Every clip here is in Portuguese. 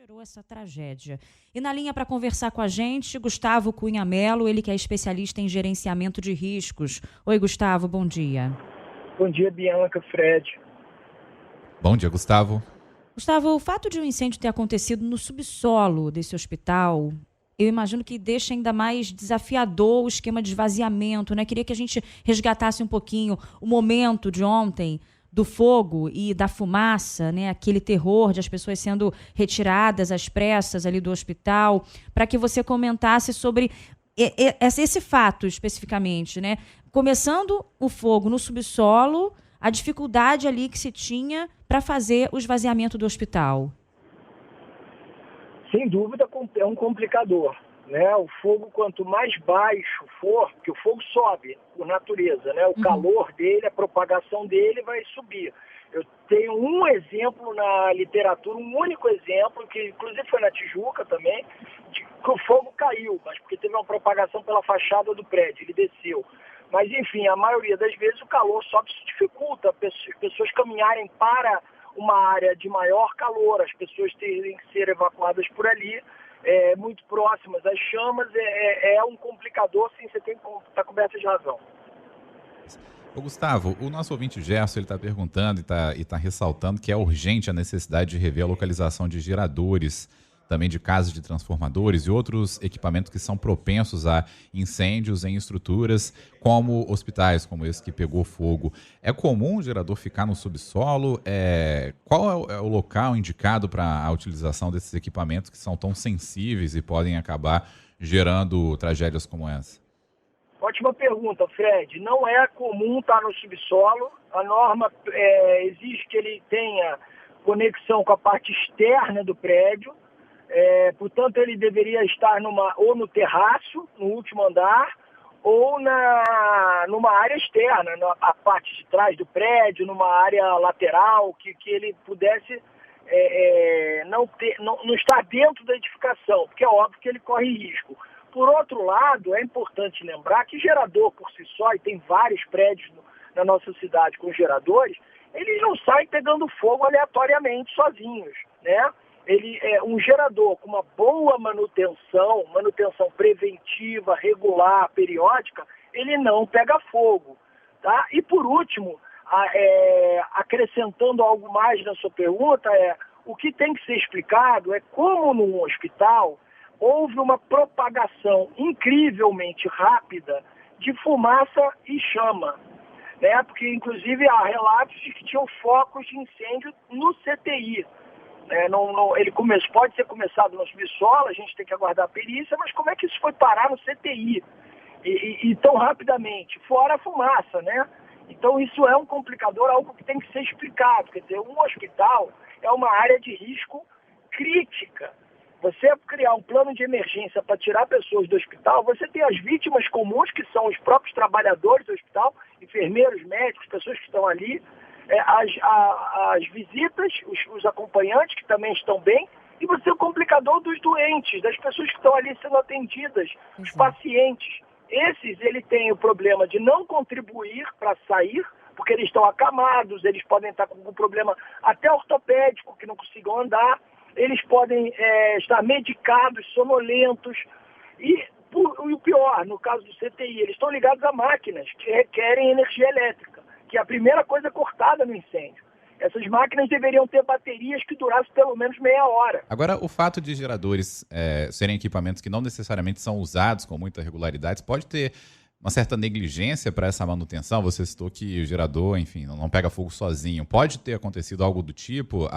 gerou essa tragédia. E na linha para conversar com a gente, Gustavo Cunha Mello, ele que é especialista em gerenciamento de riscos. Oi, Gustavo, bom dia. Bom dia, Bianca, Fred. Bom dia, Gustavo. Gustavo, o fato de um incêndio ter acontecido no subsolo desse hospital, eu imagino que deixa ainda mais desafiador o esquema de esvaziamento, né? Queria que a gente resgatasse um pouquinho o momento de ontem do fogo e da fumaça, né? Aquele terror de as pessoas sendo retiradas às pressas ali do hospital, para que você comentasse sobre esse fato especificamente, né? Começando o fogo no subsolo, a dificuldade ali que se tinha para fazer o esvaziamento do hospital. Sem dúvida é um complicador, né? O fogo, quanto mais baixo for, porque o fogo sobe por natureza, né? O calor dele, a propagação dele vai subir. Eu tenho um exemplo na literatura, um único exemplo, que inclusive foi na Tijuca também, de que o fogo caiu, mas porque teve uma propagação pela fachada do prédio, ele desceu. Mas, enfim, a maioria das vezes o calor sobe, isso dificulta as pessoas caminharem para uma área de maior calor, as pessoas terem que ser evacuadas por ali, muito próximas às chamas, é um complicador, sim, você tem que estar coberto de razão. Ô Gustavo, o nosso ouvinte Gerson está perguntando e tá ressaltando que é urgente a necessidade de rever a localização de geradores, também de casas de transformadores e outros equipamentos que são propensos a incêndios em estruturas como hospitais, como esse que pegou fogo. É comum o gerador ficar no subsolo? Qual é o local indicado para a utilização desses equipamentos que são tão sensíveis e podem acabar gerando tragédias como essa? Ótima pergunta, Fred. Não é comum estar no subsolo. A norma exige que ele tenha conexão com a parte externa do prédio. Portanto, ele deveria estar ou no terraço, no último andar, ou numa área externa, na parte de trás do prédio, numa área lateral, que ele pudesse não estar dentro da edificação, porque é óbvio que ele corre risco. Por outro lado, é importante lembrar que gerador por si só, e tem vários prédios na nossa cidade com geradores, eles não saem pegando fogo aleatoriamente sozinhos, né? Um gerador com uma boa manutenção preventiva, regular, periódica, ele não pega fogo, tá? E por último, acrescentando algo mais na sua pergunta, o que tem que ser explicado é como num hospital houve uma propagação incrivelmente rápida de fumaça e chama, né? Porque inclusive há relatos de que tinham focos de incêndio no CTI. Ele pode ter começado no subsolo, a gente tem que aguardar a perícia, mas como é que isso foi parar no CTI e tão rapidamente? Fora a fumaça, né? Então isso é um complicador, algo que tem que ser explicado. Quer dizer, um hospital é uma área de risco crítica. Você criar um plano de emergência para tirar pessoas do hospital, você tem as vítimas comuns, que são os próprios trabalhadores do hospital, enfermeiros, médicos, pessoas que estão ali, as visitas, os acompanhantes que também estão bem, e você é o complicador dos doentes, das pessoas que estão ali sendo atendidas, os pacientes. Esses, ele tem o problema de não contribuir para sair, porque eles estão acamados, eles podem estar com algum problema até ortopédico, que não consigam andar, eles podem estar medicados, sonolentos, e o pior, no caso do CTI, eles estão ligados a máquinas que requerem energia elétrica, que é a primeira coisa cortada no incêndio. Essas máquinas deveriam ter baterias que durassem pelo menos meia hora. Agora, o fato de geradores serem equipamentos que não necessariamente são usados com muita regularidade, pode ter uma certa negligência para essa manutenção? Você citou que o gerador, enfim, não pega fogo sozinho. Pode ter acontecido algo do tipo?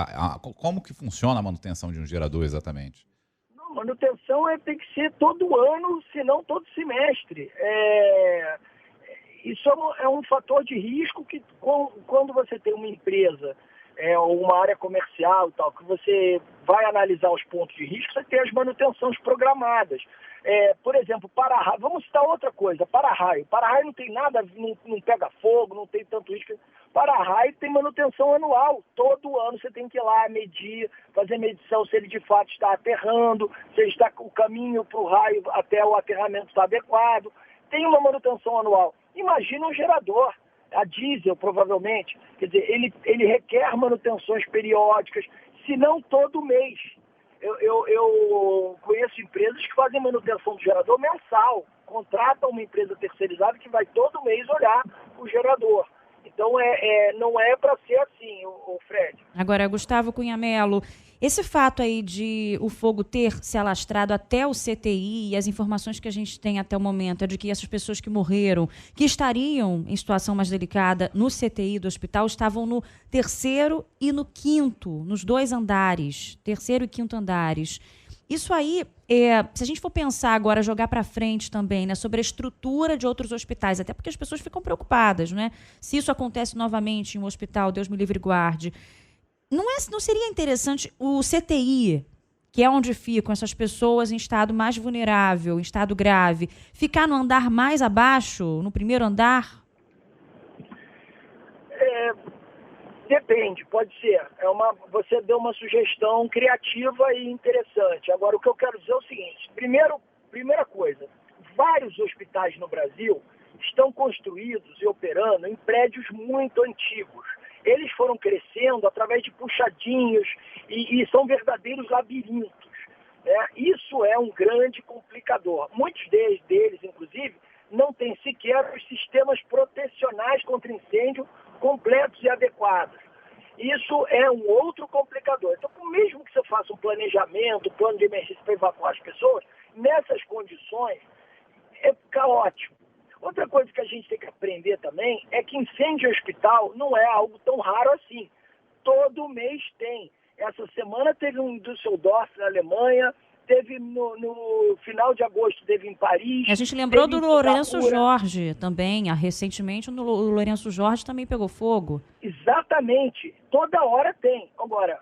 Como que funciona a manutenção de um gerador exatamente? Não, manutenção tem que ser todo ano, se não todo semestre. Isso é um fator de risco que, quando você tem uma empresa ou uma área comercial e tal, que você vai analisar os pontos de risco, você tem as manutenções programadas. Por exemplo, para-raio, vamos citar outra coisa, para-raio. Para-raio não tem nada, não pega fogo, não tem tanto risco. Para-raio tem manutenção anual. Todo ano você tem que ir lá medir, fazer medição se ele de fato está aterrando, se o caminho para o raio até o aterramento está adequado. Tem uma manutenção anual. Imagina um gerador, a diesel provavelmente. Quer dizer, ele requer manutenções periódicas, se não todo mês. Eu conheço empresas que fazem manutenção do gerador mensal, contratam uma empresa terceirizada que vai todo mês olhar o gerador. Então, não é para ser assim, o Fred. Agora, Gustavo Cunha Mello, esse fato aí de o fogo ter se alastrado até o CTI e as informações que a gente tem até o momento é de que essas pessoas que morreram, que estariam em situação mais delicada no CTI do hospital, estavam no 3º e no 5º, nos 2 andares, 3º e 5º andares. Isso aí, se a gente for pensar agora, jogar para frente também, né, sobre a estrutura de outros hospitais, até porque as pessoas ficam preocupadas, né? Se isso acontece novamente em um hospital, Deus me livre e guarde. Não seria interessante o CTI, que é onde ficam essas pessoas em estado mais vulnerável, em estado grave, ficar no andar mais abaixo, no 1º andar? Depende, pode ser. Você deu uma sugestão criativa e interessante. Agora, o que eu quero dizer é o seguinte. Primeira coisa, vários hospitais no Brasil estão construídos e operando em prédios muito antigos. Eles foram crescendo através de puxadinhos e são verdadeiros labirintos. Né? Isso é um grande complicador. Muitos deles, inclusive, não têm sequer os sistemas protecionais contra incêndio completos e adequados. Isso é um outro complicador. Então, mesmo que você faça um planejamento, um plano de emergência para evacuar as pessoas, nessas condições, é caótico. Outra coisa que a gente tem que aprender também é que incêndio em hospital não é algo tão raro assim. Todo mês tem. Essa semana teve um em Düsseldorf, na Alemanha, teve no final de agosto, teve em Paris. A gente lembrou do Lourenço Jorge também. Recentemente, o Lourenço Jorge também pegou fogo. Exatamente. Toda hora tem. Agora,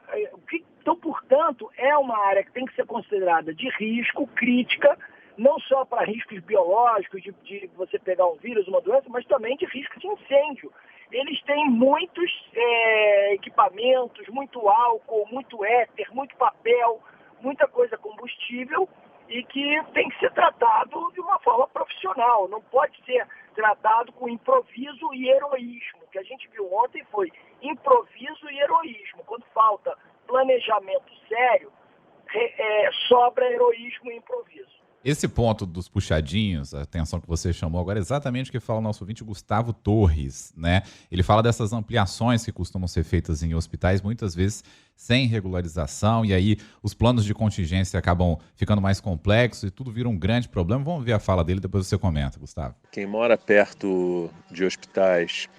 então, portanto, é uma área que tem que ser considerada de risco, crítica, não só para riscos biológicos, de você pegar um vírus, uma doença, mas também de risco de incêndio. Eles têm muitos equipamentos, muito álcool, muito éter, muito papel, muita coisa combustível e que tem que ser tratado de uma forma profissional. Não pode ser tratado com improviso e heroísmo. O que a gente viu ontem foi improviso e heroísmo. Quando falta planejamento sério, sobra heroísmo e improviso. Esse ponto dos puxadinhos, a atenção que você chamou agora, é exatamente o que fala o nosso ouvinte Gustavo Torres, né? Ele fala dessas ampliações que costumam ser feitas em hospitais, muitas vezes sem regularização, e aí os planos de contingência acabam ficando mais complexos e tudo vira um grande problema. Vamos ver a fala dele, depois você comenta, Gustavo. Quem mora perto de hospitais,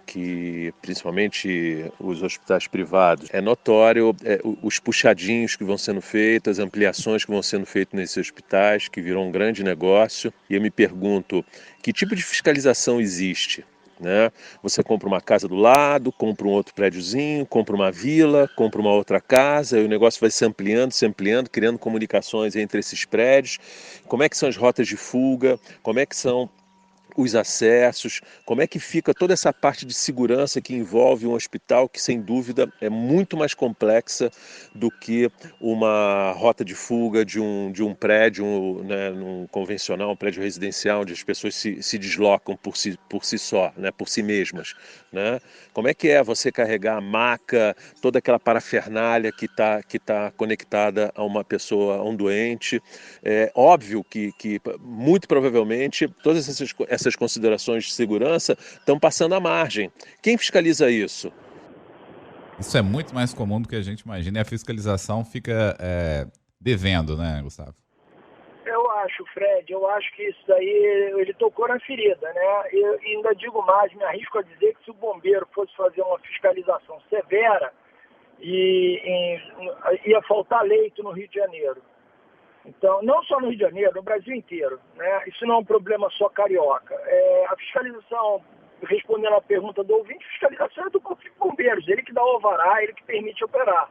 principalmente os hospitais privados, é notório os puxadinhos que vão sendo feitos, as ampliações que vão sendo feitas nesses hospitais, que viram um grande negócio. E eu me pergunto, que tipo de fiscalização existe? Né? Você compra uma casa do lado, compra um outro prédiozinho, compra uma vila, compra uma outra casa, e o negócio vai se ampliando, criando comunicações entre esses prédios. Como é que são as rotas de fuga? Como é que são os acessos, como é que fica toda essa parte de segurança que envolve um hospital que, sem dúvida, é muito mais complexa do que uma rota de fuga de um prédio, né, num convencional, um prédio residencial, onde as pessoas se deslocam por si só, né, por si mesmas. Né? Como é que é você carregar a maca, toda aquela parafernália que tá conectada a uma pessoa, a um doente? É óbvio que muito provavelmente, todas essas considerações de segurança estão passando à margem. Quem fiscaliza isso? Isso é muito mais comum do que a gente imagina, e a fiscalização fica devendo, né, Gustavo? Eu acho, Fred, que isso daí, ele tocou na ferida, né? Eu ainda digo mais, me arrisco a dizer que se o bombeiro fosse fazer uma fiscalização severa, ia faltar leito no Rio de Janeiro. Então, não só no Rio de Janeiro, no Brasil inteiro, né? Isso não é um problema só carioca. A fiscalização, respondendo à pergunta do ouvinte, fiscalização é do Corpo de Bombeiros, ele que dá o alvará, ele que permite operar.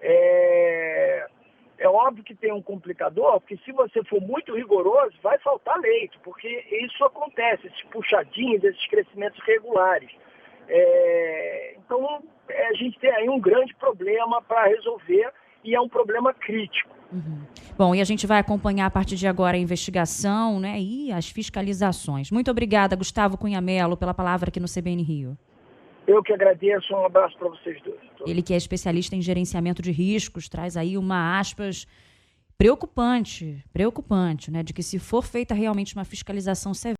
É óbvio que tem um complicador, porque se você for muito rigoroso, vai faltar leito, porque isso acontece, esses puxadinhos, esses crescimentos regulares. Então, a gente tem aí um grande problema para resolver e é um problema crítico. Uhum. Bom, e a gente vai acompanhar a partir de agora a investigação, né, e as fiscalizações. Muito obrigada, Gustavo Cunha Mello, pela palavra aqui no CBN Rio. Eu que agradeço, um abraço para vocês dois. Ele que é especialista em gerenciamento de riscos, traz aí uma aspas preocupante, né, de que se for feita realmente uma fiscalização severa,